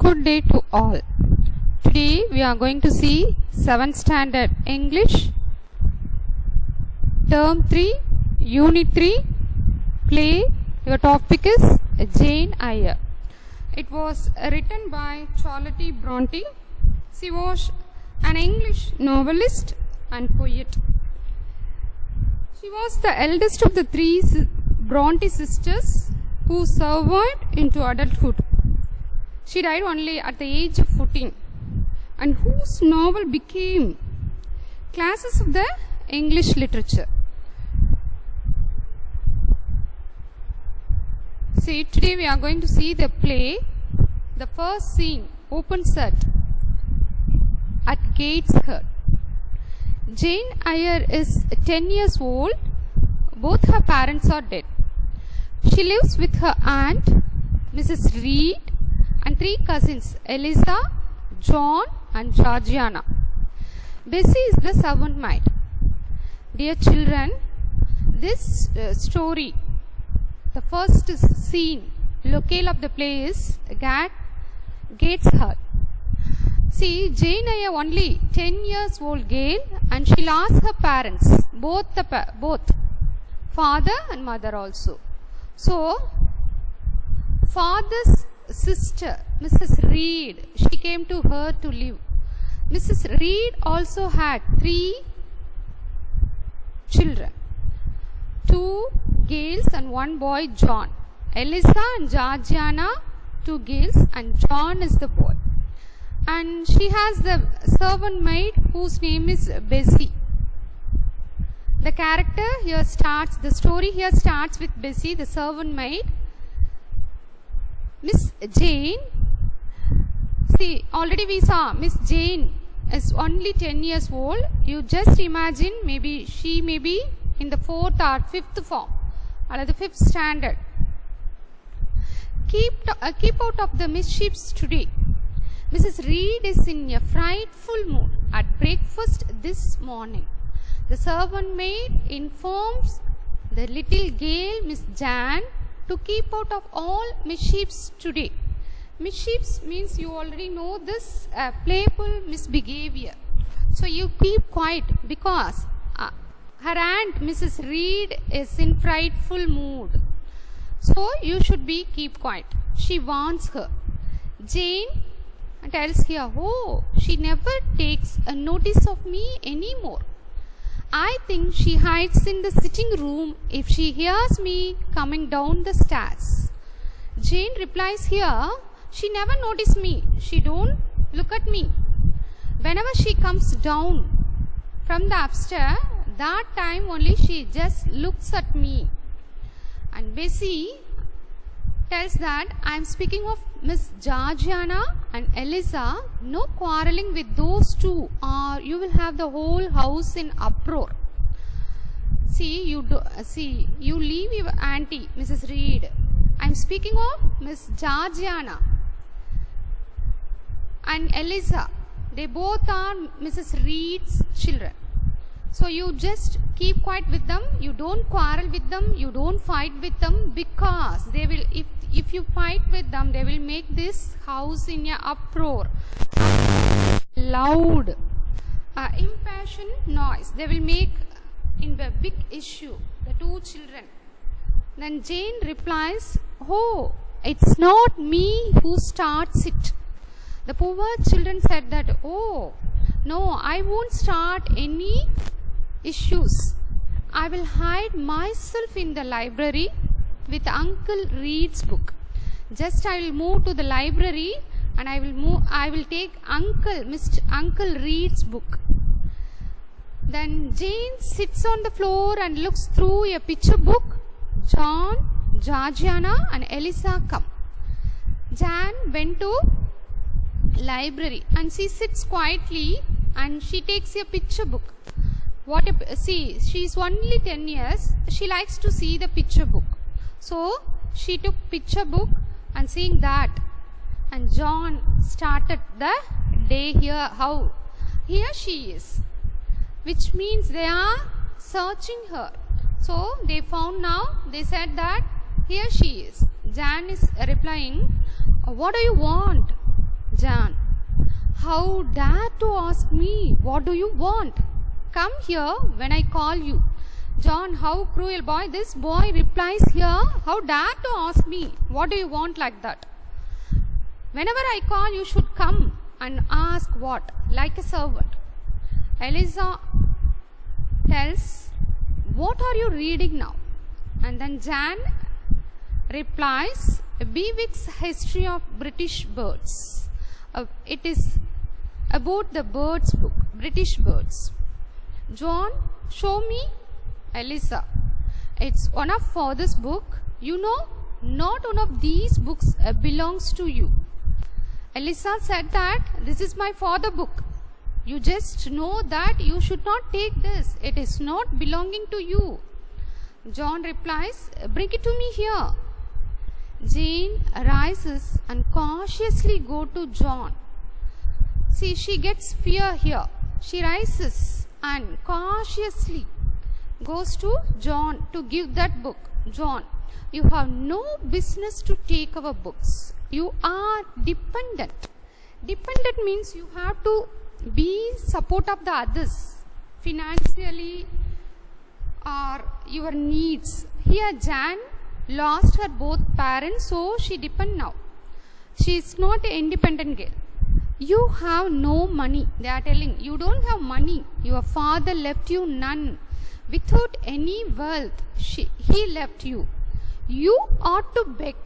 Good day to all. Today we are going to see 7th standard English, Term 3, Unit 3, Play. Your topic is Jane Eyre. It was written by Charlotte Bronte. She was an English novelist and poet. She was the eldest of the three Bronte sisters who survived into adulthood. She died only at the age of 14, and whose novel became classes of the English literature. See, today we are going to see the play. The first scene opens at Gateshead. Jane Eyre is 10 years old. Both her parents are dead. She lives with her aunt, Mrs. Reed, and three cousins, Eliza, John, and Georgiana. Bessie is the servant maid. Dear children, this story, the first scene, locale of the play is Gateshead. See, Jane Eyre only 10 years old girl, and she lost her parents, both father and mother also. So, father's sister, Mrs. Reed, she came to her to live. Mrs. Reed also had 3 children, 2 girls and 1 boy, John. Eliza and Georgiana, 2 girls, and John is the boy. And she has the servant maid whose name is Bessie. The story here starts with Bessie, the servant maid. Miss Jane, see, already we saw Miss Jane is only 10 years old. You just imagine, maybe she may be in the 4th or 5th form, or the 5th standard. Keep out of the mischiefs today. Mrs. Reed is in a frightful mood at breakfast this morning. The servant maid informs the little girl, Miss Jane, to keep out of all mischiefs today. Mischiefs means you already know this playful misbehavior. So you keep quiet because her aunt, Mrs. Reed, is in frightful mood. So you should keep quiet. She warns her. Jane tells her, oh, she never takes a notice of me anymore. I think she hides in the sitting room if she hears me coming down the stairs. Jane replies here, she never notices me. She don't look at me. Whenever she comes down from the upstairs, that time only she just looks at me. And Bessie tells that I am speaking of Miss Georgiana and Eliza. No quarreling with those two, or you will have the whole house in uproar. You leave your auntie, Mrs. Reed. I am speaking of Miss Georgiana and Eliza. They both are Mrs. Reed's children. So you just keep quiet with them. You don't quarrel with them. You don't fight with them, because they will, if you fight with them, they will make this house in an uproar. Loud, impassioned noise. They will make in the big issue, the 2 children. Then Jane replies, oh, it's not me who starts it. The poor children said that, oh, no, I won't start any issues. I will hide myself in the library with Uncle Reed's book. Just I will move to the library and I will take Uncle Reed's book. Then Jane sits on the floor and looks through a picture book. John, Georgiana and Eliza come. Jane went to library and she sits quietly and she takes a picture book. She is only 10 years. She likes to see the picture book. So she took picture book and seeing that, and John started the day here. How? Here she is, which means they are searching her. So they found now, they said that here she is. Jan is replying, what do you want? Jan, how dare to ask me, what do you want? Come here when I call you. John, how cruel boy. This boy replies here, how dare to ask me, what do you want like that? Whenever I call, you should come and ask what? Like a servant. Eliza tells, what are you reading now? And then Jan replies, Bewick's History of British Birds. It is about the birds book, British birds. John, show me. Eliza, it's one of father's book. You know, not one of these books belongs to you. Eliza said that this is my father's book. You just know that you should not take this. It is not belonging to you. John replies, bring it to me here. Jane rises and cautiously go to John. See, she gets fear here. She rises and cautiously goes to John to give that book. John, you have no business to take our books. You are dependent. Dependent means you have to be support of the others financially or your needs. Here Jan lost her both parents, so she depend now. She is not an independent girl. You have no money. They are telling, you don't have money. Your father left you none. Without any wealth, he left you. You ought to beg,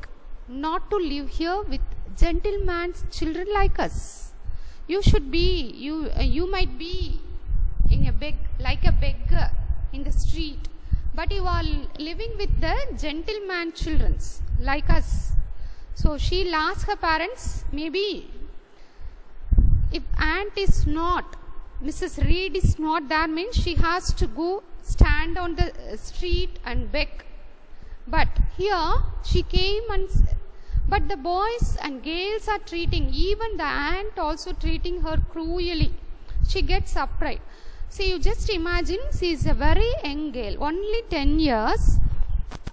not to live here with gentlemen's children like us. You should be, you might be in a like a beggar in the street, but you are living with the gentleman children like us. So she lost her parents. Maybe if aunt is not, Mrs. Reed is not there, means she has to go stand on the street and beg. But here she came and, but the boys and girls are treating, even the aunt also treating her cruelly. She gets upright. See, you just imagine, she is a very young girl, only 10 years.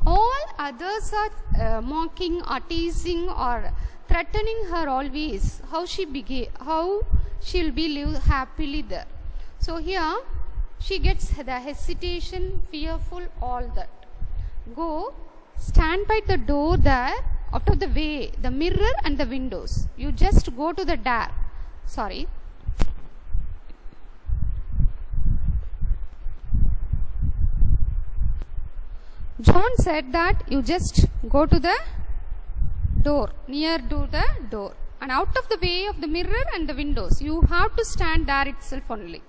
All others are mocking or teasing or threatening her always. How she will be live happily there. So here she gets the hesitation, fearful, all that. Go, stand by the door there, out of the way, the mirror and the windows. You just go to the door. Sorry. John said that you just go to the door, near to the door, and out of the way of the mirror and the windows. You have to stand there itself only.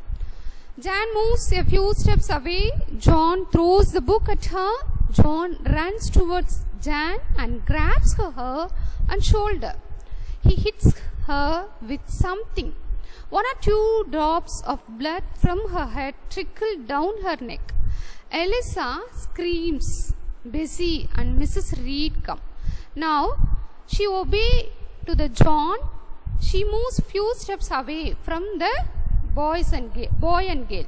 Jan moves a few steps away. John throws the book at her. John runs towards Jan and grabs her and shoulder. He hits her with something. 1 or 2 drops of blood from her head trickle down her neck. Eliza screams. Bessie and Mrs. Reed come. Now she obeys to the John. She moves few steps away from the boy and girl.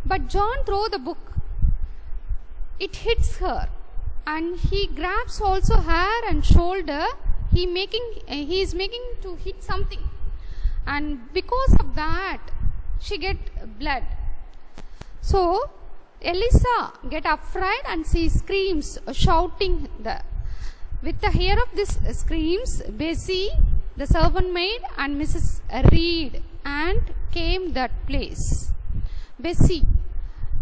But John throws the book. It hits her, and he grabs also her and shoulder. He is making to hit something, and because of that, she get blood. So Eliza get afraid and she screams, shouting there. With the hear of this screams, Bessie, the servant maid, and Mrs. Reed and came that place. Bessie,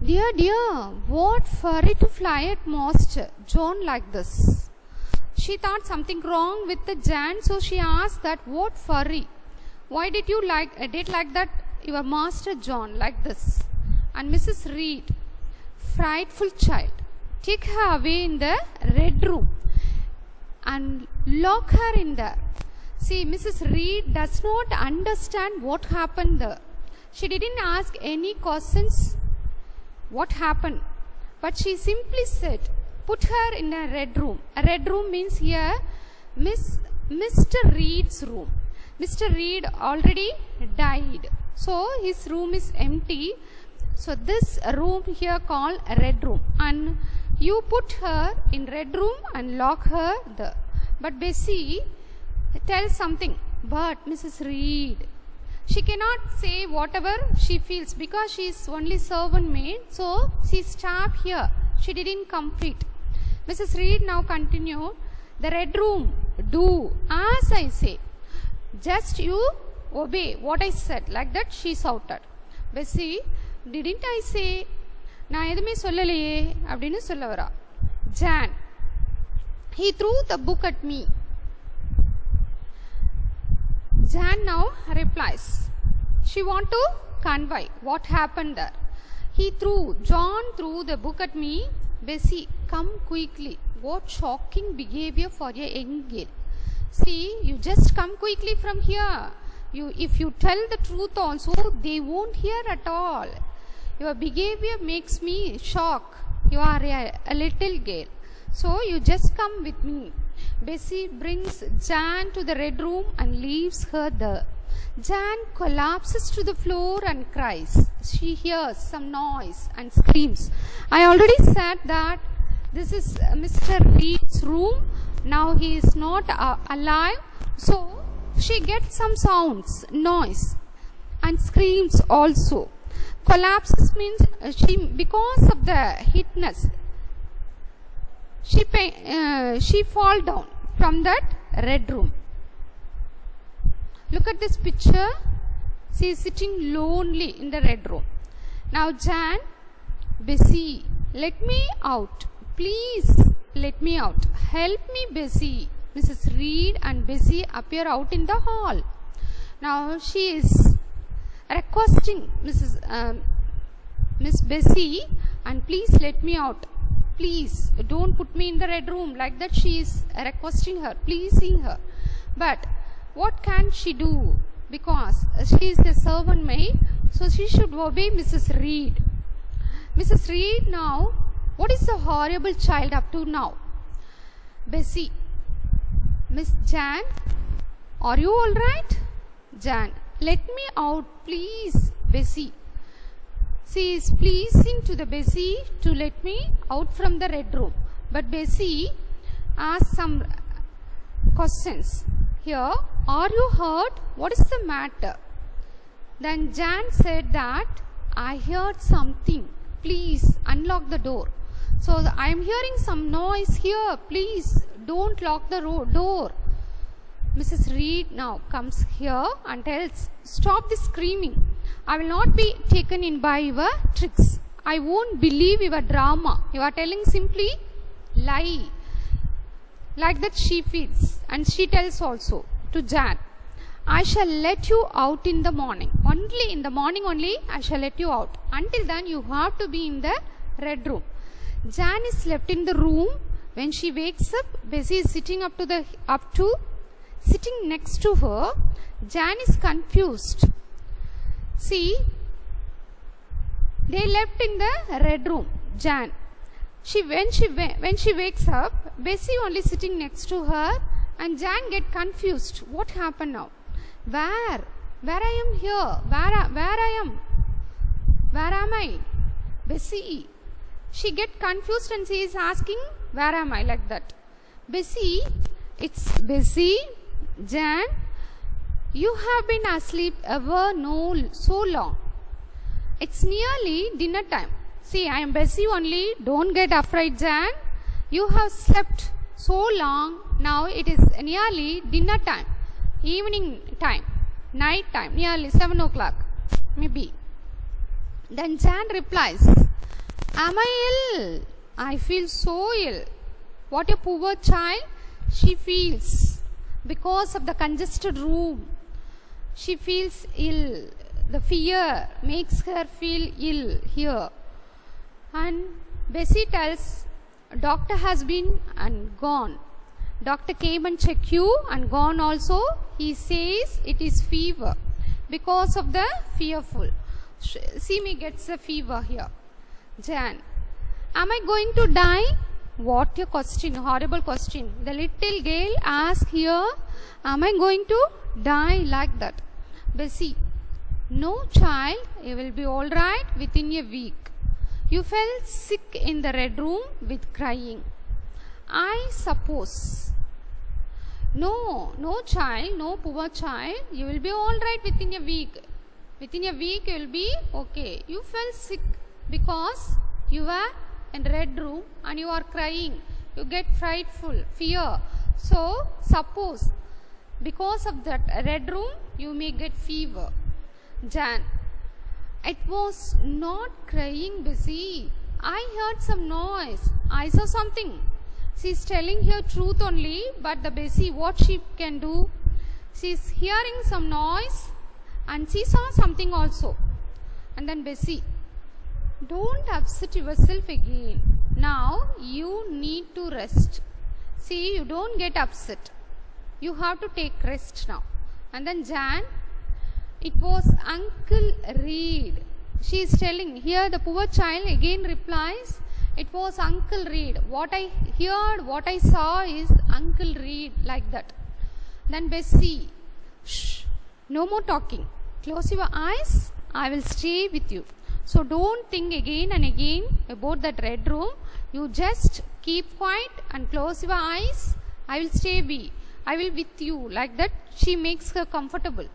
dear, what furry to fly at master John like this? She thought something wrong with the Jan, so she asked that, what furry? Why did you did like that your master John like this? And Mrs. Reed, frightful child, take her away in the red room and lock her in there. See, Mrs. Reed does not understand what happened there. She didn't ask any questions what happened, but she simply said, put her in a red room. A red room means here Mr. Reed's room. Mr. Reed already died, so his room is empty. So this room here called a red room, and you put her in red room and lock her there. But Bessie tells something. But Mrs. Reed, she cannot say whatever she feels because she is only servant maid. So she stopped here. She didn't complete. Mrs. Reed now continued, the red room, do as I say. Just you obey what I said. Like that she shouted. Bessie, didn't I say? நான் எதுவுமே சொல்லலையே அப்படின்னு சொல்ல வரா. Jan, he threw the book at me. Jan now replies. She want to convey what happened there. John threw the book at me. Bessie, come quickly. What shocking behavior for a young girl. See, you just come quickly from here. If you tell the truth also, they won't hear at all. Your behavior makes me shock. You are a little girl. So you just come with me. Bessie brings Jan to the red room and leaves her there. Jan collapses to the floor and cries. She hears some noise and screams. I already said that this is Mr. Reed's room. Now he is not alive. So she gets some sounds, noise and screams also. Collapses means because of the heatness, she fall down from that red room. Look at this picture. She is sitting lonely in the red room. Now Jan, Bessie, let me out. Please let me out. Help me, Bessie. Mrs. Reed and Bessie appear out in the hall. Now she is requesting Miss Bessie, and please let me out. Please don't put me in the red room. Like that she is requesting her, pleasing her. But what can she do? Because she is a servant maid, so she should obey Mrs. Reed. Mrs. Reed now, what is the horrible child up to now? Bessie, Miss Jan, are you all right? Jan, let me out, please, Bessie. She is pleasing to the Bessie to let me out from the red room. But Bessie asks some questions. Here, are you hurt? What is the matter? Then Jan said that I heard something. Please unlock the door. So I am hearing some noise here. Please don't lock the door. Mrs. Reed now comes here and tells, stop this screaming. I will not be taken in by your tricks. I won't believe your drama. You are telling simply lie. Like that she feels, and she tells also to Jan, I shall let you out in the morning. Only in the morning only I shall let you out. Until then you have to be in the red room. Jan is left in the room. When she wakes up, Bessie is sitting sitting next to her. Jan is confused. See, they left in the red room. Jan. When she wakes up, Bessie only sitting next to her, and Jan get confused. What happened now? Where I am here? Where am I? Bessie. She get confused and she is asking, where am I? Like that. Bessie, it's Bessie. Jan, you have been asleep so long. It's nearly dinner time. See, I am Bessie only. Don't get afraid, Jan. You have slept so long. Now it is nearly dinner time, evening time, night time, nearly 7 o'clock, maybe. Then Jan replies, am I ill? I feel so ill. What a poor child she feels. Because of the congested room, she feels ill. The fear makes her feel ill here. And Bessie tells, doctor has been and gone. Doctor came and checked you and gone also. He says it is fever because of the fearful. Simi gets a fever here. Jan, am I going to die? What a question, horrible question. The little girl asks here, am I going to die like that? Bessie, no child, you will be all right within a week. You fell sick in the red room with crying. I suppose No child, no poor child. You will be all right within a week. Within a week you will be okay. You fell sick because you were in red room and you are crying. You get frightful, fear. So suppose because of that red room you may get fever. Jan, it was not crying, Bessie. I heard some noise. I saw something. She is telling her truth only, but the Bessie, what she can do? She is hearing some noise and she saw something also. And then Bessie, don't upset yourself again. Now you need to rest. See, you don't get upset. You have to take rest now. And then Jan, it was Uncle Reed. She is telling, here the poor child again replies, it was Uncle Reed. What I heard, what I saw is Uncle Reed, like that. Then Bessie, shh, no more talking. Close your eyes, I will stay with you. So don't think again and again about that red room. You just keep quiet and close your eyes. I will stay I will with you. Like that she makes her comfortable.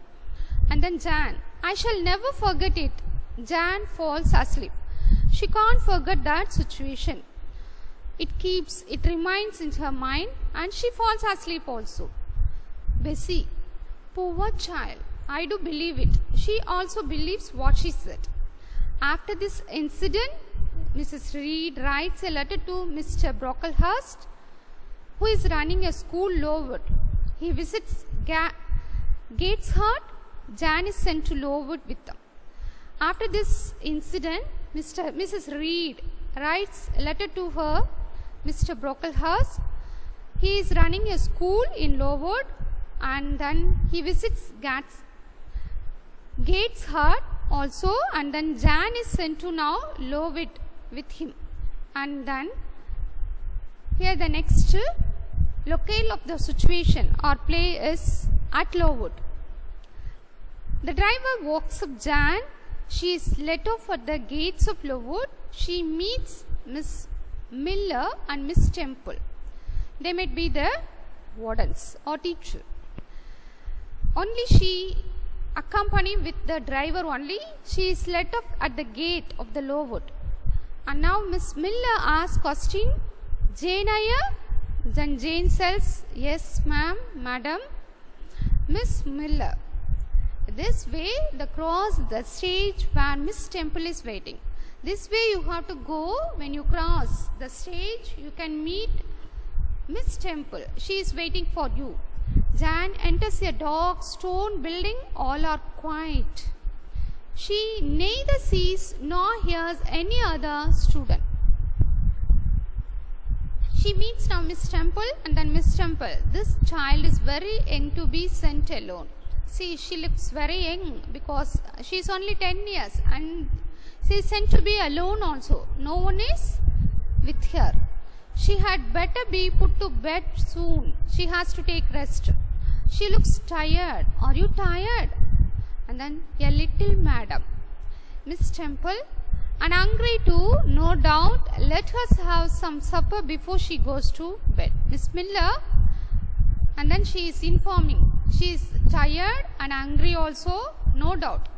And then Jan, I shall never forget it. Jan falls asleep. She can't forget that situation. It remains in her mind and she falls asleep also. Bessie, poor child, I do believe it. She also believes what she said. After this incident, Mrs. Reed writes a letter to Mr. Brocklehurst, who is running a school Lowood. He visits Gateshead. Jan is sent to Lowood with them. After this incident, Mrs. Reed writes a letter to her, Mr. Brocklehurst. He is running a school in Lowood and then he visits Gateshead also, and then Jan is sent to now Lowood with him. And then here the next locale of the situation or play is at Lowood. The driver walks up Jan. She is let off at the gates of Lowood. She meets Miss Miller and Miss Temple. They might be the wardens or teacher. Only she accompanied with the driver only. She is let off at the gate of the Lowood. And now Miss Miller asks question, Jane here? Then Jane says, yes ma'am, madam. Miss Miller, this way the cross the stage where Miss Temple is waiting. This way you have to go. When you cross the stage, you can meet Miss Temple. She is waiting for you. Jan enters a dark stone building. All are quiet. She neither sees nor hears any other student. She meets now Miss Temple and then Miss Temple. This child is very young to be sent alone. See, she looks very young because she is only 10 years and she is sent to be alone also. No one is with her. She had better be put to bed soon. She has to take rest. She looks tired. Are you tired? And then a little madam. Miss Temple, and hungry too, no doubt. Let her have some supper before she goes to bed. Miss Miller, and then she is informing. She is tired and hungry also, no doubt.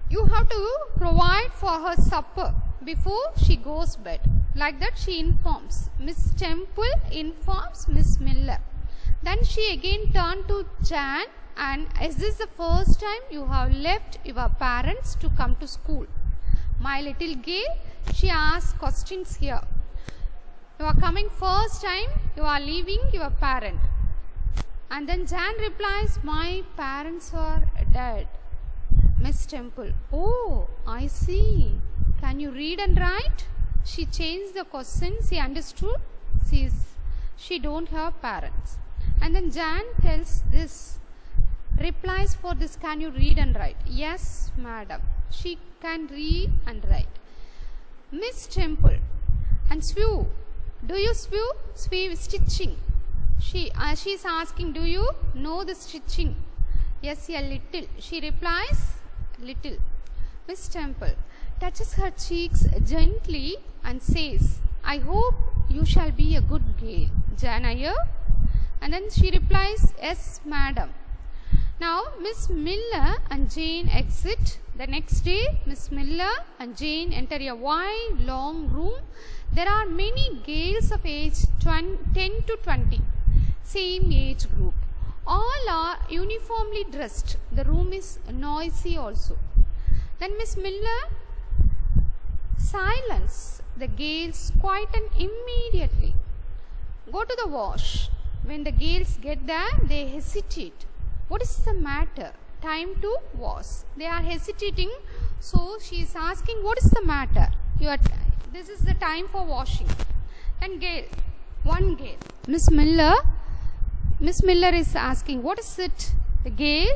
You have to provide for her supper before she goes to bed. Like that she informs. Miss Temple informs Miss Miller. Then she again turned to Jan and, is this the first time you have left your parents to come to school? My little girl, she asks questions here. You are coming first time, you are leaving your parent. And then Jan replies, my parents are dead. Miss Temple, oh, I see. Can you read and write? She changed the question. She understood. She don't have parents. And then Jan tells this, replies for this, can you read and write? Yes, madam. She can read and write. Miss Temple, and sew. Do you sew? Sew stitching. She is asking, do you know the stitching? Yes, a little. She replies, little. Miss Temple touches her cheeks gently and says, I hope you shall be a good girl. Jan here. And then she replies, yes, madam. Now, Miss Miller and Jane exit. The next day, Miss Miller and Jane enter a wide, long room. There are many girls of age 10 to 20, same age group. All are uniformly dressed. The room is noisy also. Then Miss Miller silence the girls quite and immediately. Go to the wash. When the girls get there, they hesitate. What is the matter? Time to wash. They are hesitating. So she is asking, what is the matter? This is the time for washing. And one girl, Miss Miller is asking, what is it? The girl,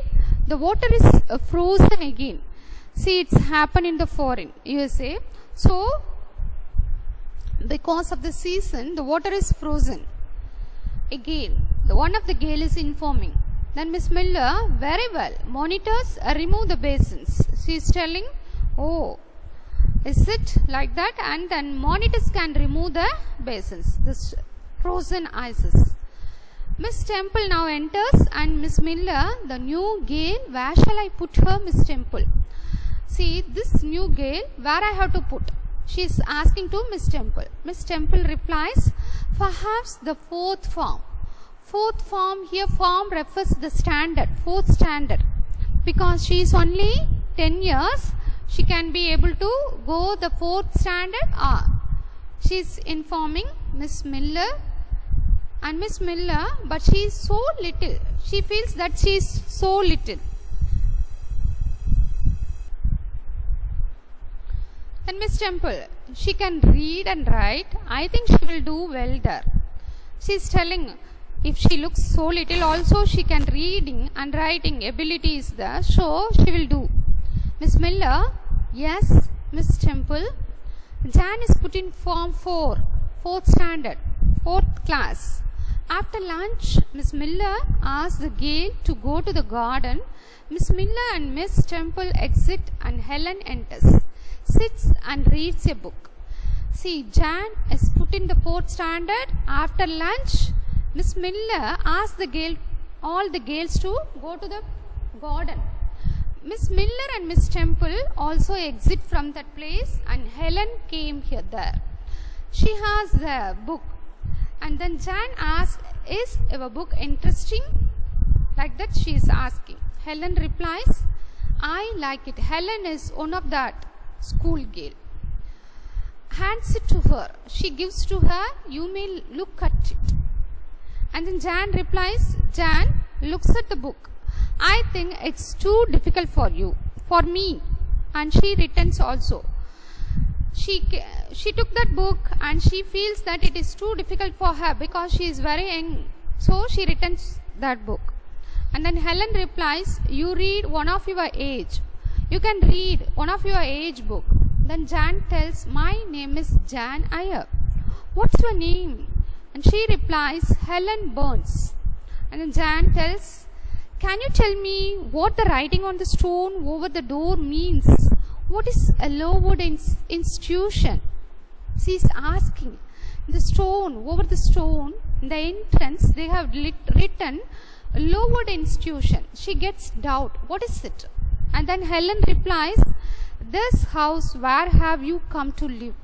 the water is frozen again. See, it's happened in the foreign USA. So, because of the season, the water is frozen. Again, one of the girl is informing. Then Miss Miller, very well, monitors remove the basins. She is telling, oh, is it like that? And then monitors can remove the basins, this frozen ices. Miss Temple now enters and Miss Miller, the new girl, where shall I put her, Miss Temple? See, this new girl, where I have to put? She is asking to Miss Temple. Miss Temple replies, perhaps the fourth form. Fourth form, here form refers to the standard, fourth standard. Because she is only 10 years, she can be able to go the fourth standard. She is informing Miss Miller. And Miss Miller, but she is so little. She feels that she is so little. And Miss Temple, she can read and write. I think she will do well there. She is telling, if she looks so little, also she can reading and writing ability is there. So she will do. Miss Miller, yes, Miss Temple. Jan is put in form 4, fourth standard, fourth class. After lunch, Miss Miller asks the girl to go to the garden. Miss Miller and Miss Temple exit and Helen enters, sits and reads a book. See, Jan is put in the fourth standard. After lunch, Miss Miller asks all the girls to go to the garden. Miss Miller and Miss Temple also exit from that place and Helen came there. She has the book. And then Jan asks, is your book interesting? Like that she is asking. Helen replies, I like it. Helen is one of that school girl. Hands it to her. She gives to her, you may look at it. And then Jan replies, Jan looks at the book. I think it's too difficult for you, for me. And she returns also. She took that book and she feels that it is too difficult for her because she is very young. So she returns that book. And then Helen replies, you read one of your age. You can read one of your age book. Then Jan tells, my name is Jan Iyer. What's your name? And she replies, Helen Burns. And then Jan tells, can you tell me what the writing on the stone over the door means? What is a Lowood institution? She is asking. The stone, over the stone, in the entrance, they have written Lowood institution. She gets doubt. What is it? And then Helen replies, this house, where have you come to live?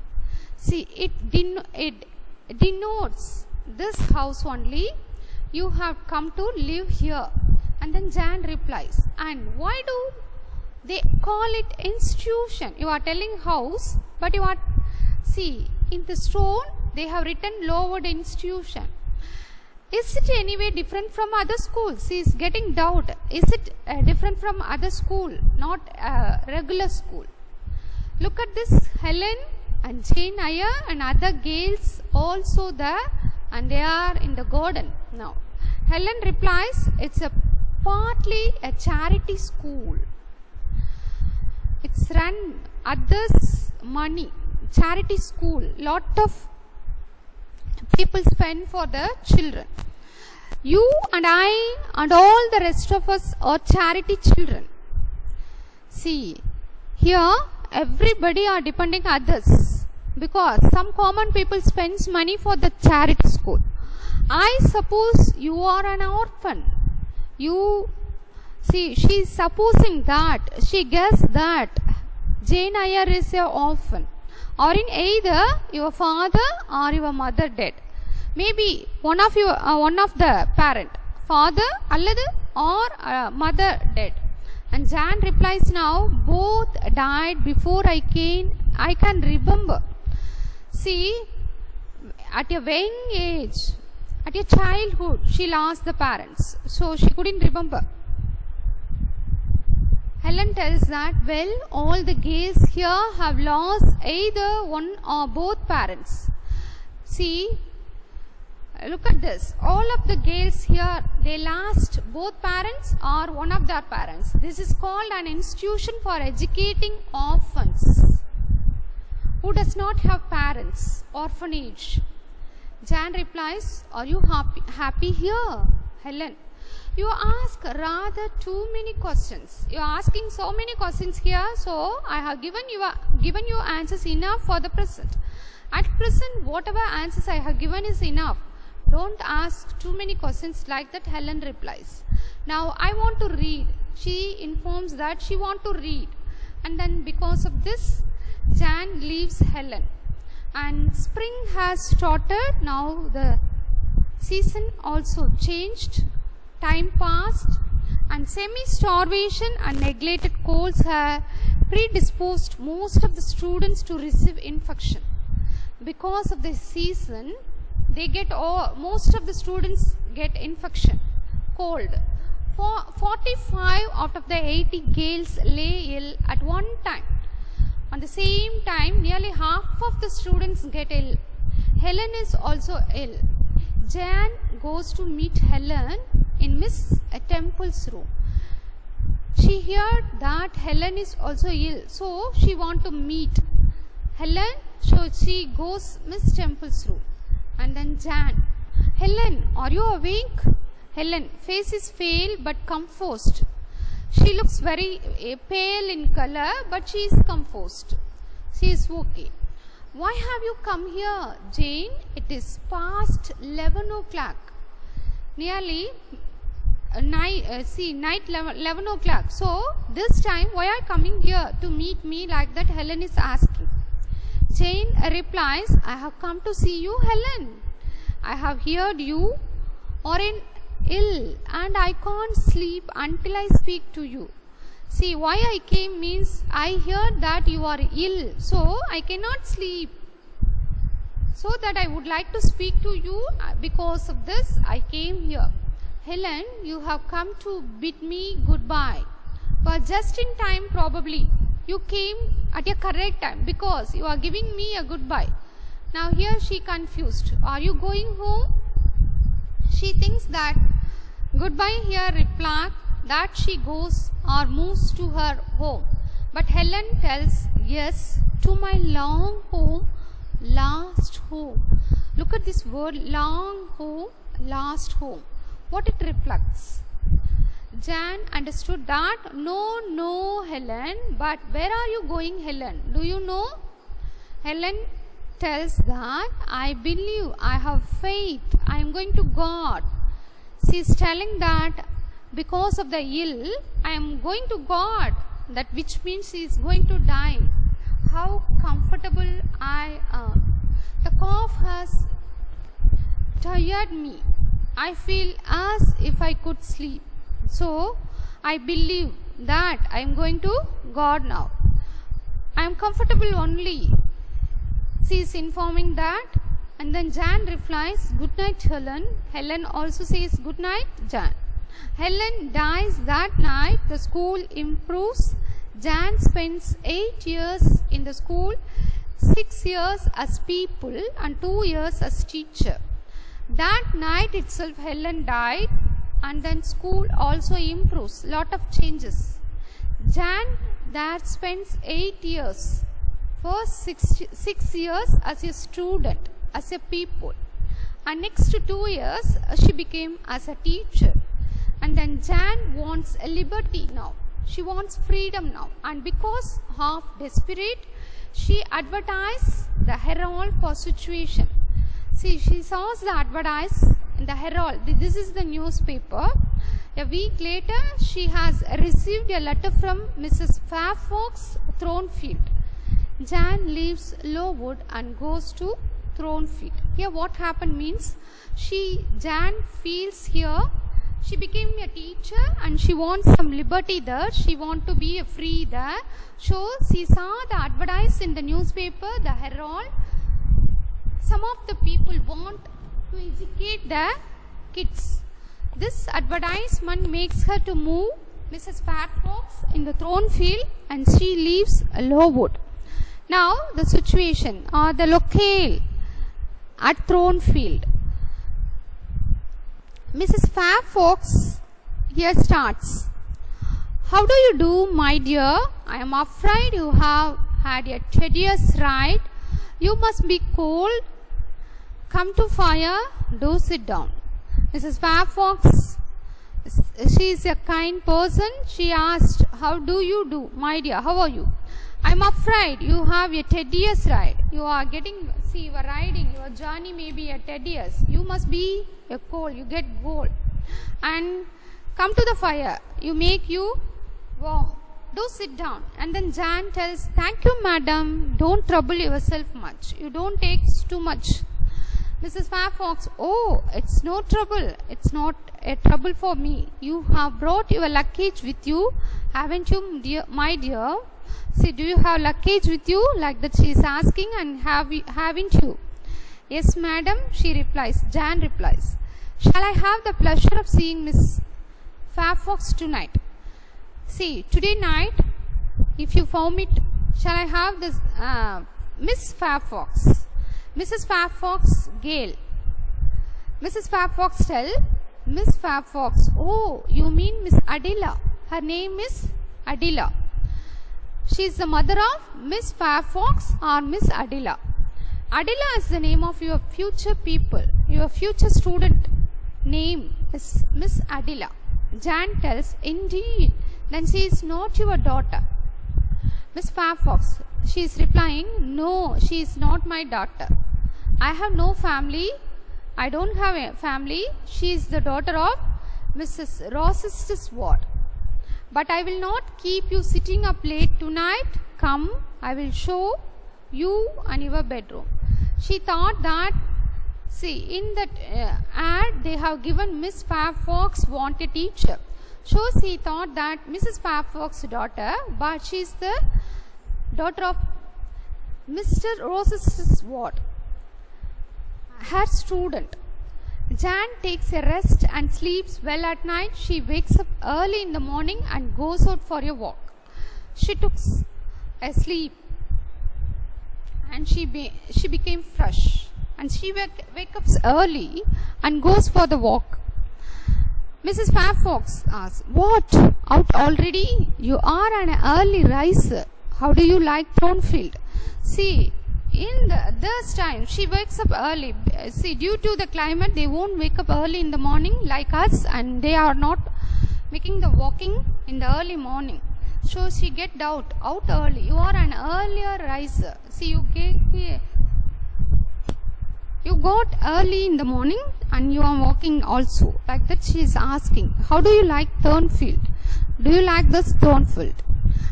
See, it denotes this house only. You have come to live here. And then Jan replies, and why do they call it institution? You are telling house, but you are, see, in the stone, they have written Lowood institution. Is it anyway different from other schools? She is getting doubt. Is it different from other school, not a regular school? Look at this, Helen and Jane Iyer and other girls also there, and they are in the garden now. Helen replies, it's partly a charity school. It's run others' money, charity school. Lot of people spend for the children. You and I and all the rest of us are charity children. See, here everybody are depending others because some common people spends money for the charity school. I suppose you are an orphan. You see, she is supposing that, she guessed that Jane Eyre is an orphan, or in either your father or your mother dead. Maybe one of the parent, father alladu or mother dead. And Jan replies, now both died before I can remember. See, at a young age, at a childhood, she lost the parents, so she couldn't remember. Helen tells that, well, all the gays here have lost either one or both parents. See, look at this. All of the girls here, they lost both parents or one of their parents. This is called an institution for educating orphans who does not have parents, orphanage. Jan replies, are you happy here, Helen? You ask rather too many questions. You are asking so many questions here, so I have given you answers enough for the present. At present, whatever answers I have given is enough. Don't ask too many questions, like that, Helen replies. Now I want to read. She informs that she wants to read. And then because of this, Jan leaves Helen. And spring has started. Now the season also changed. Time passed, and semi-starvation and neglected colds have predisposed most of the students to receive infection. Because of the season, most of the students get infection, cold. 45 out of the 80 girls lay ill at one time. On the same time, nearly half of the students get ill. Helen is also ill. Jan goes to meet Helen in Miss Temple's room. She heard that Helen is also ill, so she wants to meet Helen. So she goes Miss Temple's room. And then Jan, Helen, are you awake? Helen, face is pale but composed. She looks very pale in color, but she is composed. She is okay. Why have you come here, Jane? It is past 11 o'clock. Nearly night 11 o'clock. So this time, why are you coming here to meet me, like that? Helen is asking. Jane replies, I have come to see you, Helen. I have heard you are ill and I can't sleep until I speak to you. See, why I came means I heard that you are ill, so I cannot sleep. So that I would like to speak to you. Because of this, I came here. Helen, you have come to bid me goodbye. But just in time, probably. You came at a correct time because you are giving me a goodbye. Now here she confused. Are you going home? She thinks that goodbye here reflects that she goes or moves to her home. But Helen tells, yes, to my long home, last home. Look at this word, long home, last home. What it reflects. Jan understood that. No, Helen, but where are you going, Helen? Do you know? Helen tells that, I believe, I have faith, I am going to God. She is telling that because of the ill, I am going to God, that which means she is going to die. How comfortable I am. The cough has tired me. I feel as if I could sleep. So, I believe that I am going to God now. I am comfortable only. She is informing that. And then Jan replies, good night, Helen. Helen also says, good night, Jan. Helen dies that night. The school improves. Jan spends 8 years in the school, 6 years as pupil and 2 years as teacher. That night itself, Helen died. And then school also improves, lot of changes. Jan there spends 8 years. First 6 years as a student, as a pupil. And next 2 years she became as a teacher. And then Jan wants a liberty now. She wants freedom now. And because half desperate, she advertised the Herald for situation. See, she saw the advertise in the Herald. This is the newspaper. A week later, she has received a letter from Mrs. Fairfax Thornfield. Jan leaves Lowood and goes to Thornfield. Here what happened means, Jan feels here, she became a teacher and she wants some liberty there. She wants to be free there. So she saw the advertise in the newspaper, the Herald. Some of the people want to educate their kids. This advertisement makes her to move Mrs. Fairfax in the Thornfield and she leaves Lowood. Now the situation or the locale at Thornfield. Mrs. Fairfax here starts. How do you do, my dear? I am afraid you have had a tedious ride. You must be cold. Come to fire. Do sit down. Mrs. Fairfax, she is a kind person. She asked, how do you do, my dear? How are you? I am afraid you have a tedious ride. You are riding, your journey may be a tedious. You must be a cold, you get cold. And come to the fire, you make you warm. Do sit down. And then Jan tells, thank you, madam. Don't trouble yourself much. You don't take too much. Mrs. Fairfax, oh, it's no trouble. It's not a trouble for me. You have brought your luggage with you, haven't you, dear, my dear? See, do you have luggage with you? Like that she is asking, and haven't you? Yes, madam, she replies. Jan replies. Shall I have the pleasure of seeing Miss Fairfax tonight? See, today night, if you found it, shall I have this Miss Fairfax? Mrs. Fairfax Gale. Mrs. Fairfax tell Miss Fairfax, oh, you mean Miss Adela. Her name is Adela. She is the mother of Miss Fairfax or Miss Adela. Adela is the name of your future people. Your future student name is Miss Adela. Jan tells, indeed, then she is not your daughter. Miss Fairfax, she is replying, no, she is not my daughter. I have no family. I don't have a family. She is the daughter of Mrs. Rochester Ward. But I will not keep you sitting up late tonight. Come, I will show you and your bedroom. She thought that, see, in that ad they have given Miss Fairfax want a teacher. So she thought that Mrs. Fairfax's daughter, but she is the daughter of Mr. Rochester Ward, her student. Jan takes a rest and sleeps well at night. She wakes up early in the morning and goes out for a walk. She took a sleep and she became fresh. And she wakes up early and goes for the walk. Mrs. Fairfax asks, what? Out already? You are an early riser. How do you like Thornfield? See, in this time, she wakes up early. See, due to the climate, they won't wake up early in the morning like us, and they are not making the walking in the early morning. So she get out early. You are an earlier riser. See, you got early in the morning and you are walking also. Like that she is asking, how do you like Thornfield? Do you like this Thornfield?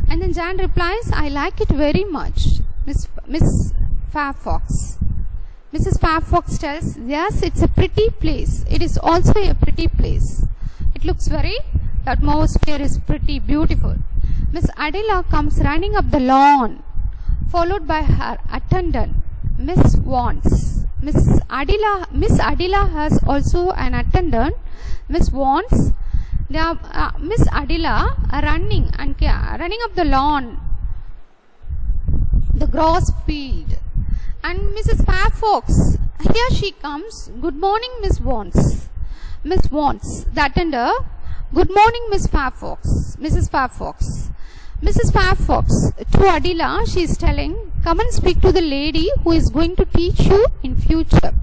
And then Jan replies, I like it very much, Miss Fairfax. Mrs. Fairfax tells, yes, it's a pretty place. It is also a pretty place. It looks the atmosphere is pretty beautiful. Miss Adela comes running up the lawn, followed by her attendant, Miss Vance. Miss Adela has also an attendant, Miss Vance. Miss Adela running up the lawn, the grass field. And Mrs. Fairfax, here she comes. Good morning, Miss Vance. Miss Vance, the attendant. Good morning, Miss Fairfax. Mrs. Fairfax. Mrs. Fairfax, to Adela, she is telling, come and speak to the lady who is going to teach you in future.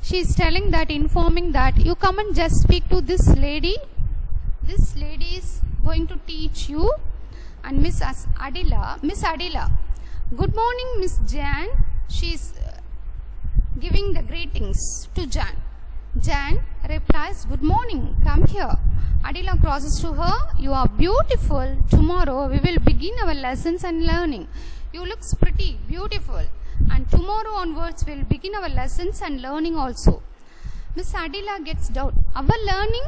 She is telling that, informing that, you come and just speak to this lady. This lady is going to teach you. And Miss Adela, good morning, Miss Jan. She is giving the greetings to Jan. Jan replies, "Good morning, come here." Adila crosses to her, "You are beautiful. Tomorrow we will begin our lessons and learning. You look pretty, beautiful. And tomorrow onwards we will begin our lessons and learning also." Miss Adila gets doubt. "Our learning?"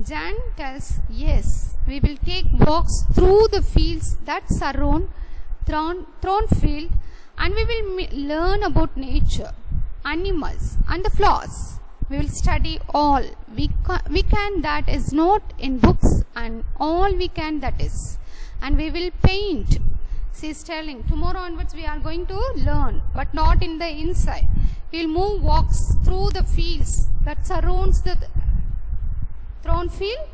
Jan tells, "Yes, we will take walks through the fields that surround Thornfield, and we will learn about nature, animals and the flowers. We will study all we can that is not in books, and all we can that is. And we will paint." She is telling, tomorrow onwards we are going to learn, but not in the inside. We will move walks through the fields that surrounds the Thornfield,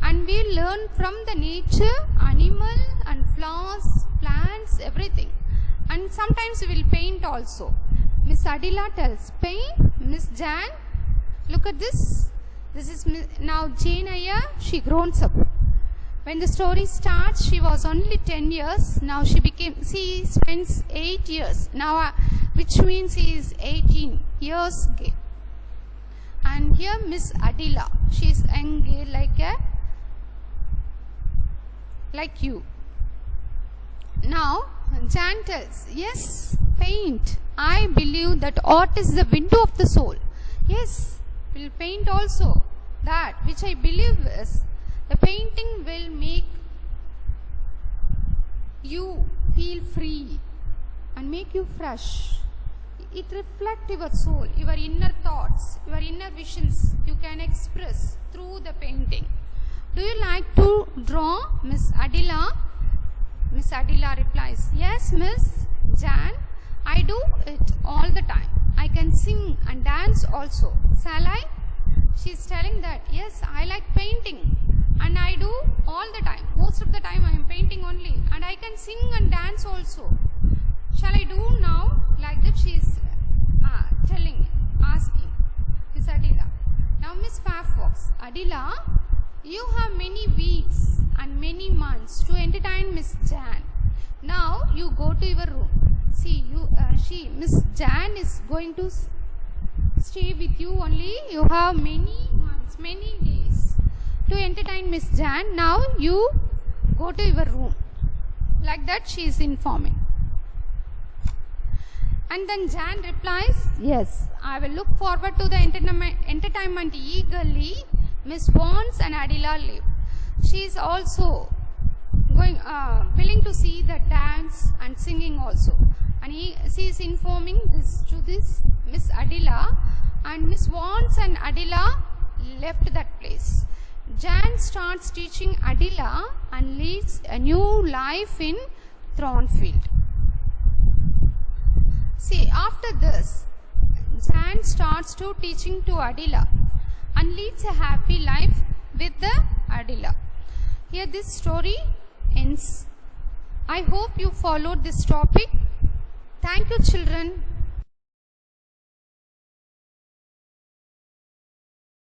and we will learn from the nature, animal and flowers, plants, everything. And sometimes we will paint also. Miss Adila tells, "Paint?" Miss Jan, "Look at this. This is now Jane Eyre. She grown up. When the story starts, she was only 10 years. Now she spends 8 years. Now, which means she is 18 years gay." And here Miss Adila, she is young gay like you. Now, Jan tells, "Yes, paint. I believe that art is the window of the soul." Yes, we'll paint also. That which I believe is the painting will make you feel free and make you fresh. It reflects your soul, your inner thoughts, your inner visions. You can express through the painting. "Do you like to draw, Miss Adila?" Miss Adila replies, "Yes, Miss Jan, I do it all the time. I can sing and dance also. Shall I?" She is telling that, "Yes, I like painting and I do all the time. Most of the time I am painting only, and I can sing and dance also. Shall I do now?" Like that she is asking Miss Adila. Now Miss Fairfax, "Adila, you have many weeks and many months to entertain Miss Jan. Now you go to your room. See, Miss Jan is going to stay with you only. You have many months, many days to entertain Miss Jan. Now you go to your room." Like that she is informing. And then Jan replies, "Yes, I will look forward to the entertainment eagerly. Miss Vance and Adila live." She is also willing to see the dance and singing also. And she is informing this to Miss Adila, and Miss Vance and Adila left that place. Jan starts teaching Adila and leads a new life in Thornfield. See, after this, Jan starts to teaching to Adila and leads a happy life with the Adila. Here this story ends. I hope you followed this topic. Thank you, children.